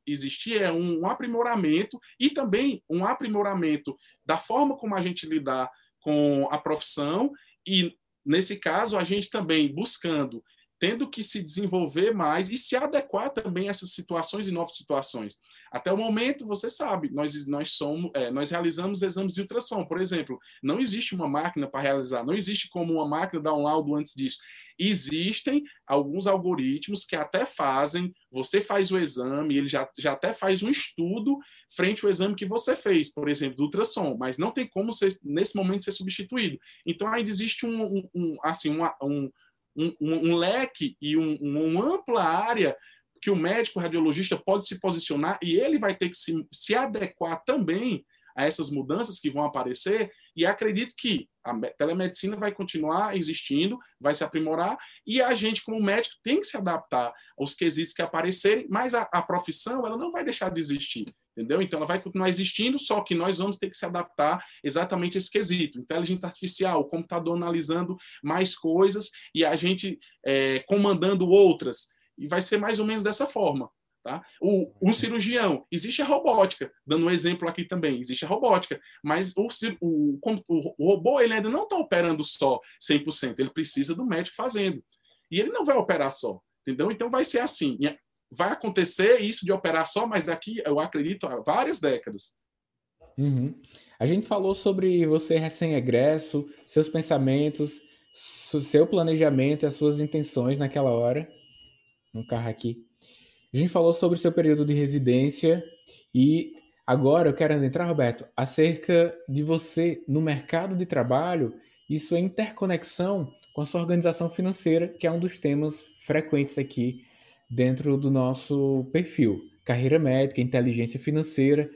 existir é um aprimoramento e também um aprimoramento da forma como a gente lidar com a profissão e nesse caso, a gente também buscando, tendo que se desenvolver mais e se adequar também a essas situações e novas situações. Até o momento, você sabe, nós realizamos exames de ultrassom, por exemplo. Não existe uma máquina para realizar, não existe como uma máquina dar um laudo antes disso. Existem alguns algoritmos que até fazem, você faz o exame, ele já até faz um estudo frente ao exame que você fez, por exemplo, do ultrassom, mas não tem como nesse momento ser substituído. Então, ainda existe um leque e uma ampla área que o médico radiologista pode se posicionar e ele vai ter que se adequar também a essas mudanças que vão aparecer, e acredito que a telemedicina vai continuar existindo, vai se aprimorar, e a gente, como médico, tem que se adaptar aos quesitos que aparecerem, mas a profissão ela não vai deixar de existir, entendeu? Então, ela vai continuar existindo, só que nós vamos ter que se adaptar exatamente a esse quesito. Inteligência artificial, o computador analisando mais coisas e a gente comandando outras, e vai ser mais ou menos dessa forma. Tá? O cirurgião, existe a robótica, dando um exemplo aqui também, existe a robótica, mas o robô ele ainda não está operando só 100%, ele precisa do médico fazendo. E ele não vai operar só, entendeu? Então vai ser assim, vai acontecer isso de operar só, mas daqui, eu acredito, a várias décadas. Uhum. A gente falou sobre você recém-egresso, seus pensamentos, seu planejamento e as suas intenções naquela hora, no carro aqui. A gente falou sobre o seu período de residência e agora eu quero adentrar, Roberto, acerca de você no mercado de trabalho e sua interconexão com a sua organização financeira, que é um dos temas frequentes aqui dentro do nosso perfil. Carreira médica, inteligência financeira,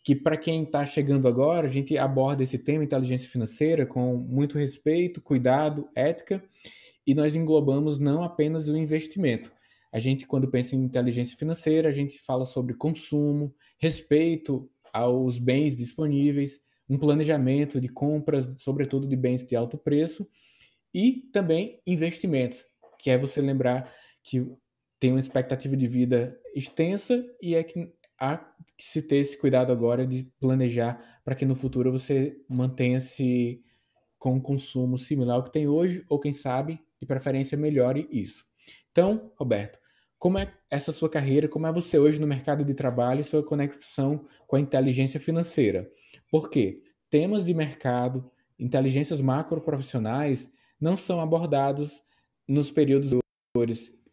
que para quem está chegando agora, a gente aborda esse tema, inteligência financeira, com muito respeito, cuidado, ética, e nós englobamos não apenas o investimento. A gente, quando pensa em inteligência financeira, a gente fala sobre consumo, respeito aos bens disponíveis, um planejamento de compras, sobretudo de bens de alto preço, e também investimentos, que é você lembrar que tem uma expectativa de vida extensa e é que há que se ter esse cuidado agora de planejar para que no futuro você mantenha-se com um consumo similar ao que tem hoje, ou quem sabe, de preferência, melhore isso. Então, Roberto, como é essa sua carreira, como é você hoje no mercado de trabalho e sua conexão com a inteligência financeira? Por quê? Temas de mercado, inteligências macroprofissionais não são abordados nos períodos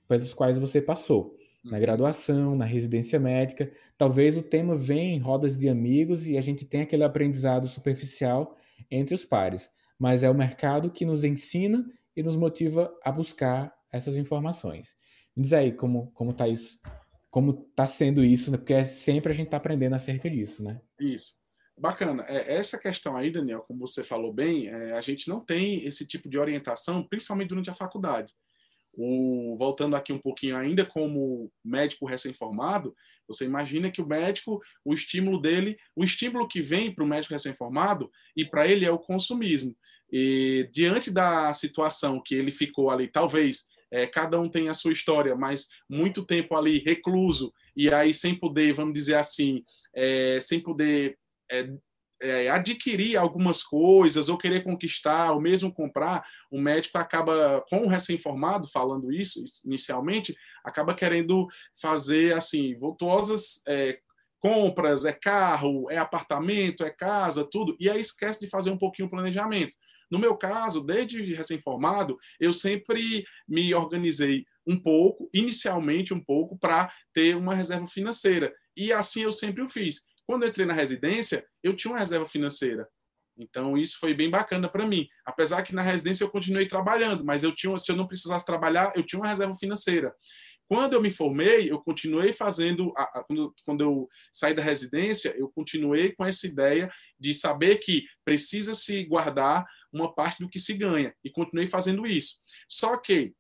pelos quais você passou. Na graduação, na residência médica, talvez o tema venha em rodas de amigos e a gente tenha aquele aprendizado superficial entre os pares, mas é o mercado que nos ensina e nos motiva a buscar essas informações. Me diz aí como tá isso, como tá sendo isso, né? Porque sempre a gente tá aprendendo acerca disso, né? Isso. Bacana. Essa questão aí, Daniel, como você falou bem, a gente não tem esse tipo de orientação, principalmente durante a faculdade. Voltando aqui um pouquinho ainda como médico recém-formado, você imagina que o médico, o estímulo que vem para o médico recém-formado e para ele é o consumismo. E diante da situação que ele ficou ali, talvez cada um tem a sua história, mas muito tempo ali recluso, e aí sem poder, vamos dizer assim, sem poder adquirir algumas coisas ou querer conquistar ou mesmo comprar, o médico acaba, com o recém-formado, falando isso inicialmente, acaba querendo fazer assim vultuosas compras, carro, apartamento, casa, tudo, e aí esquece de fazer um pouquinho o planejamento. No meu caso, desde recém-formado, eu sempre me organizei um pouco, inicialmente um pouco, para ter uma reserva financeira. E assim eu sempre o fiz. Quando eu entrei na residência, eu tinha uma reserva financeira. Então, isso foi bem bacana para mim. Apesar que na residência eu continuei trabalhando, mas se eu não precisasse trabalhar, eu tinha uma reserva financeira. Quando eu me formei, eu continuei fazendo, quando eu saí da residência, eu continuei com essa ideia de saber que precisa se guardar uma parte do que se ganha, e continuei fazendo isso. Só que,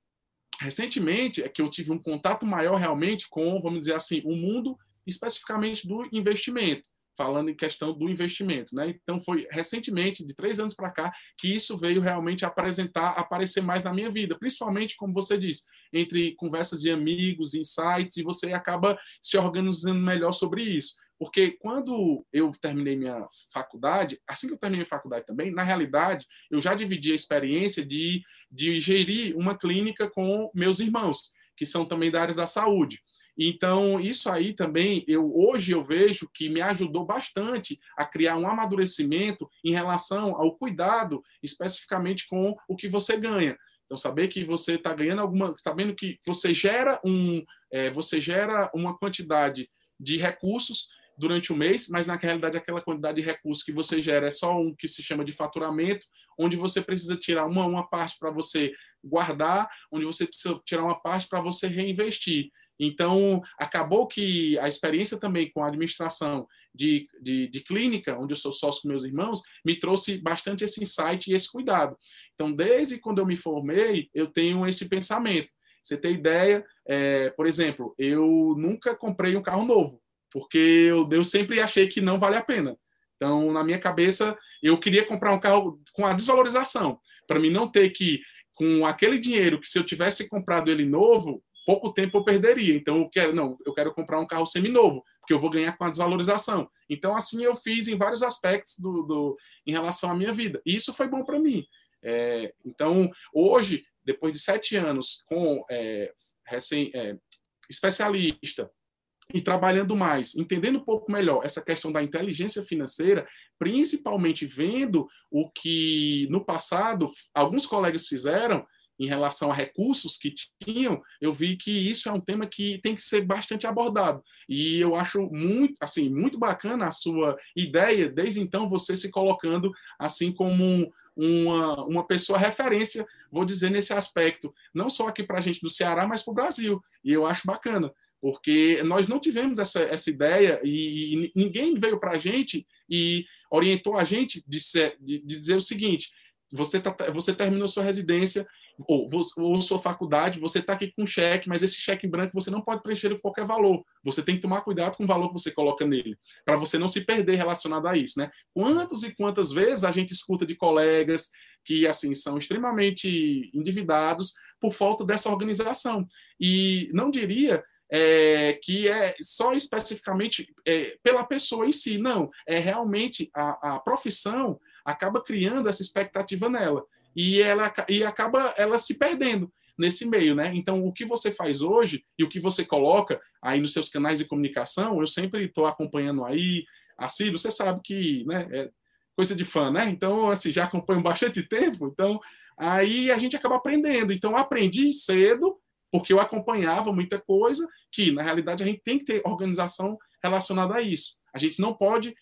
recentemente, é que eu tive um contato maior realmente com, vamos dizer assim, o mundo especificamente do investimento, falando em questão do investimento, né? Então foi recentemente, de 3 anos para cá, que isso veio realmente aparecer mais na minha vida, principalmente, como você disse, entre conversas de amigos, insights, e você acaba se organizando melhor sobre isso. Porque quando eu terminei minha faculdade, assim que eu terminei minha faculdade também, na realidade, eu já dividi a experiência de gerir uma clínica com meus irmãos, que são também da área da saúde. Então, isso aí também, hoje eu vejo que me ajudou bastante a criar um amadurecimento em relação ao cuidado, especificamente com o que você ganha. Então, saber que você está ganhando sabendo que você gera uma quantidade de recursos durante o mês, mas na realidade aquela quantidade de recursos que você gera é só um que se chama de faturamento, onde você precisa tirar uma parte para você guardar, onde você precisa tirar uma parte para você reinvestir. Então, acabou que a experiência também com a administração de clínica, onde eu sou sócio com meus irmãos, me trouxe bastante esse insight e esse cuidado. Então, desde quando eu me formei, eu tenho esse pensamento. Você tem ideia, por exemplo, eu nunca comprei um carro novo, porque eu sempre achei que não vale a pena. Então, na minha cabeça, eu queria comprar um carro com a desvalorização, para mim não ter que, com aquele dinheiro que se eu tivesse comprado ele novo, pouco tempo eu perderia. Então, eu quero comprar um carro seminovo, porque eu vou ganhar com a desvalorização. Então, assim eu fiz em vários aspectos em relação à minha vida. E isso foi bom para mim. Então, hoje, depois de 7 anos com especialista e trabalhando mais, entendendo um pouco melhor essa questão da inteligência financeira, principalmente vendo o que no passado alguns colegas fizeram em relação a recursos que tinham, eu vi que isso é um tema que tem que ser bastante abordado. E eu acho muito bacana a sua ideia, desde então você se colocando assim como uma pessoa referência, vou dizer, nesse aspecto, não só aqui para a gente do Ceará, mas para o Brasil. E eu acho bacana, porque nós não tivemos essa ideia e ninguém veio para a gente e orientou a gente de dizer o seguinte: você terminou sua residência ou sua faculdade, você está aqui com um cheque, mas esse cheque em branco você não pode preencher com qualquer valor. Você tem que tomar cuidado com o valor que você coloca nele, para você não se perder relacionado a isso, né? Quantas e quantas vezes a gente escuta de colegas que assim são extremamente endividados por falta dessa organização. E não diria que é só especificamente pela pessoa em si, não. É realmente a profissão acaba criando essa expectativa nela. E acaba ela se perdendo nesse meio, né? Então, o que você faz hoje e o que você coloca aí nos seus canais de comunicação, eu sempre estou acompanhando aí, assíduo, você sabe que, né, é coisa de fã, né? Então, assim, já acompanho bastante tempo, então, aí a gente acaba aprendendo. Então, eu aprendi cedo, porque eu acompanhava muita coisa, que, na realidade, a gente tem que ter organização relacionada a isso. A gente não pode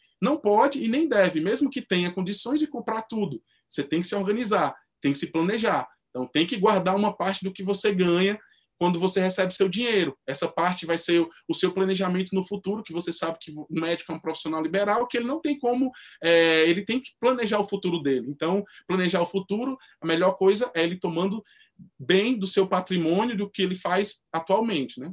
e nem deve, mesmo que tenha condições de comprar tudo, você tem que se organizar, tem que se planejar. Então, tem que guardar uma parte do que você ganha quando você recebe seu dinheiro. Essa parte vai ser o seu planejamento no futuro, que você sabe que o médico é um profissional liberal, que ele não tem como, ele tem que planejar o futuro dele. Então, planejar o futuro, a melhor coisa é ele tomando bem do seu patrimônio, do que ele faz atualmente, né?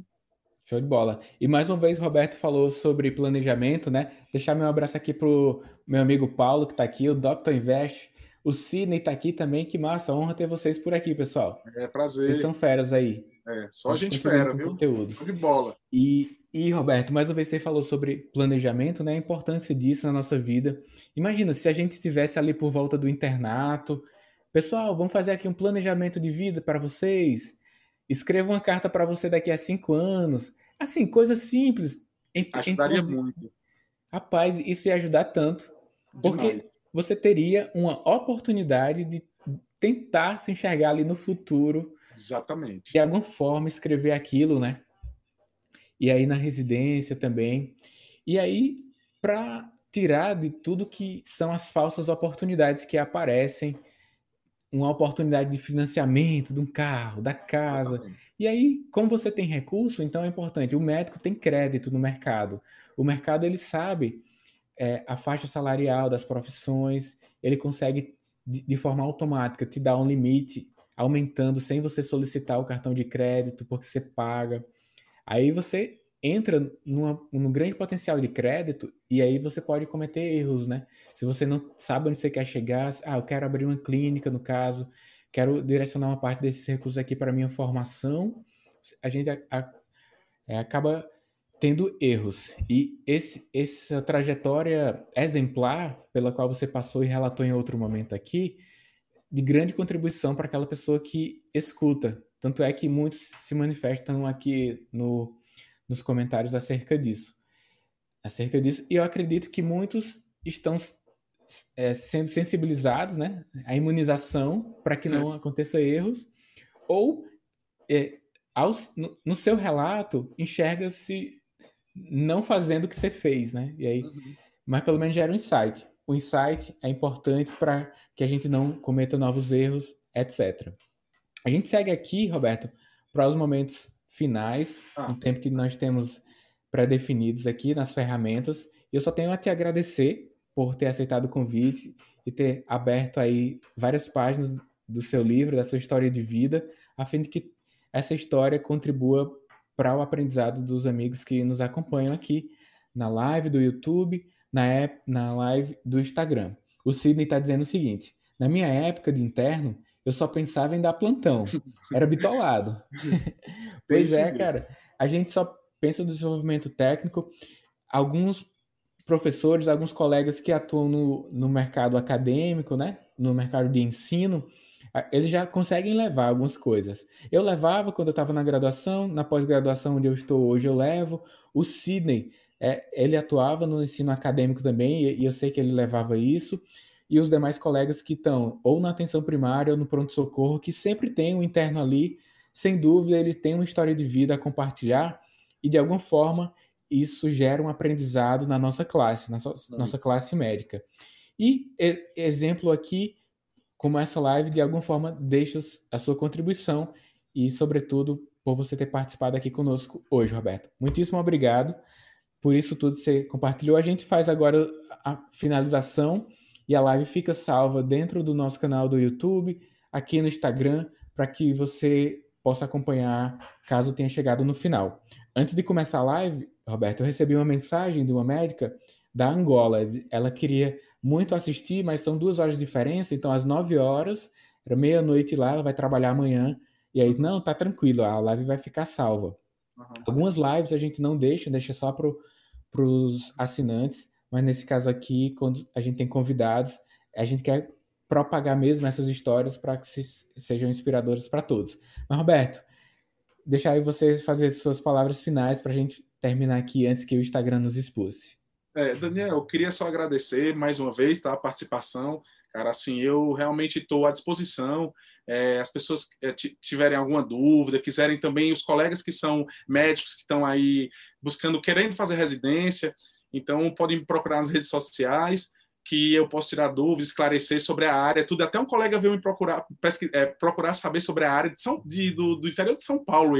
Show de bola. E mais uma vez, o Roberto falou sobre planejamento, né? Deixar meu abraço aqui pro meu amigo Paulo, que está aqui, o Dr. Invest. O Sidney tá aqui também, que massa, honra ter vocês por aqui, pessoal. É Vocês prazer. são feras aí, É, só sempre gente contribuindo fera, com viu? Show conteúdos. de bola. E Roberto, mais uma vez você falou sobre planejamento, né? A importância disso na nossa vida. Imagina se a gente estivesse ali por volta do internato. Pessoal, vamos fazer aqui um planejamento de vida para vocês. Escreva uma carta para você daqui a 5 anos. Assim, coisas simples, em Ajudaria tons de... muito. Rapaz, isso ia ajudar tanto, porque Demais. você teria uma oportunidade de tentar se enxergar ali no futuro, de Exatamente. alguma forma escrever aquilo, né? E aí na residência também. E aí, para tirar de tudo que são as falsas oportunidades que aparecem, uma oportunidade de financiamento de um carro, da casa. Exatamente. E aí, como você tem recurso, então é importante. O médico tem crédito no mercado. O mercado ele sabe a faixa salarial das profissões, ele consegue de forma automática te dar um limite, aumentando sem você solicitar o cartão de crédito, porque você paga. Aí você entra num grande potencial de crédito e aí você pode cometer erros, né? Se você não sabe onde você quer chegar, eu quero abrir uma clínica, no caso, quero direcionar uma parte desses recursos aqui para minha formação, a gente acaba tendo erros. E essa trajetória exemplar pela qual você passou e relatou em outro momento aqui, de grande contribuição para aquela pessoa que escuta. Tanto é que muitos se manifestam aqui nos comentários acerca disso. Acerca disso. E eu acredito que muitos estão sendo sensibilizados, né? A imunização para que não aconteça erros, ou é, no seu relato enxerga-se não fazendo o que você fez, né? E aí, Uhum. mas pelo menos gera um insight. O insight é importante para que a gente não cometa novos erros, etc. A gente segue aqui, Roberto, para os momentos finais, no Ah, tempo que nós temos pré-definidos aqui nas ferramentas. E eu só tenho a te agradecer por ter aceitado o convite e ter aberto aí várias páginas do seu livro, da sua história de vida, a fim de que essa história contribua para o aprendizado dos amigos que nos acompanham aqui na live do YouTube, na live do Instagram. O Sidney está dizendo o seguinte: na minha época de interno, eu só pensava em dar plantão. Era bitolado. Pois desse é, jeito. cara. A gente só pensa no desenvolvimento técnico. Alguns professores, alguns colegas que atuam no mercado acadêmico, né? No mercado de ensino, eles já conseguem levar algumas coisas. Eu levava quando eu estava na graduação, na pós-graduação onde eu estou hoje eu levo. O Sidney, ele atuava no ensino acadêmico também, e eu sei que ele levava isso. E os demais colegas que estão ou na atenção primária ou no pronto-socorro, que sempre tem um interno ali, sem dúvida, eles têm uma história de vida a compartilhar e de alguma forma isso gera um aprendizado na nossa classe, na nossa Muito. classe médica. E exemplo aqui, como essa live, de alguma forma deixa a sua contribuição e, sobretudo, por você ter participado aqui conosco hoje, Roberto. Muitíssimo obrigado por isso tudo que você compartilhou. A gente faz agora a finalização e a live fica salva dentro do nosso canal do YouTube, aqui no Instagram, para que você possa acompanhar caso tenha chegado no final. Antes de começar a live, Roberto, eu recebi uma mensagem de uma médica da Angola. Ela queria muito assistir, mas são 2 horas de diferença, então às 9 horas, era meia-noite lá, ela vai trabalhar amanhã. E aí, não, tá tranquilo, a live vai ficar salva. Uhum. Algumas lives a gente não deixa só para os assinantes, mas nesse caso aqui, quando a gente tem convidados, a gente quer propagar mesmo essas histórias para que sejam inspiradoras para todos. Mas, Roberto, deixar aí você fazer suas palavras finais para a gente terminar aqui antes que o Instagram nos expulse. Daniel, eu queria só agradecer mais uma vez, tá, a participação. Cara, assim, eu realmente estou à disposição. As pessoas tiverem alguma dúvida, quiserem também, os colegas que são médicos que estão aí buscando, querendo fazer residência, então podem me procurar nas redes sociais, que eu posso tirar dúvidas, esclarecer sobre a área, tudo. Até um colega veio me procurar, procurar saber sobre a área do interior de São Paulo,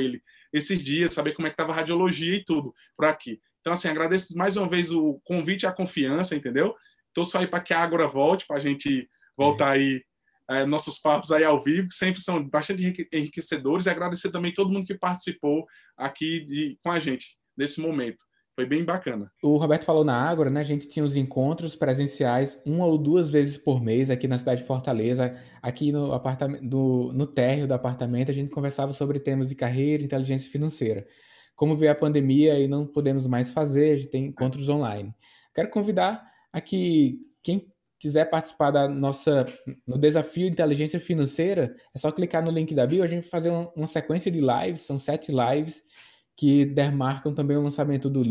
esses dias, saber como é que estava a radiologia e tudo, por aqui. Então, assim, agradeço mais uma vez o convite e a confiança, entendeu? Estou só aí para que a Ágora volte, para a gente voltar aí, nossos papos aí ao vivo, que sempre são bastante enriquecedores, e agradecer também todo mundo que participou aqui com a gente, nesse momento. foi bem bacana. O Roberto falou na Ágora, né? A gente tinha os encontros presenciais 1 ou 2 vezes por mês aqui na cidade de Fortaleza, aqui no apartamento, no térreo do apartamento, a gente conversava sobre temas de carreira e inteligência financeira. Como veio a pandemia e não podemos mais fazer, a gente tem encontros online. Quero convidar aqui quem quiser participar no desafio de inteligência financeira, é só clicar no link da bio, a gente vai fazer uma sequência de lives, são 7 lives, que demarcam também o lançamento do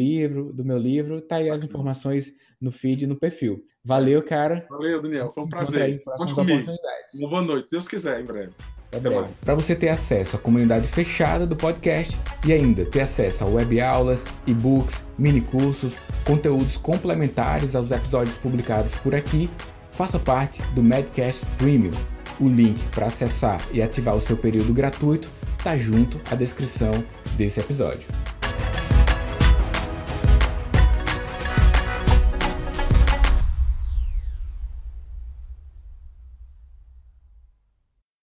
meu livro, tá aí as informações no feed e no perfil. Valeu, cara. Valeu, Daniel, foi um prazer. Aí em próximas oportunidades. Uma boa noite, Deus quiser, em breve. Até breve. Para você ter acesso à comunidade fechada do podcast e ainda ter acesso a web aulas, e-books, mini-cursos, conteúdos complementares aos episódios publicados por aqui, faça parte do Medcast Premium. O link para acessar e ativar o seu período gratuito está junto à descrição desse episódio.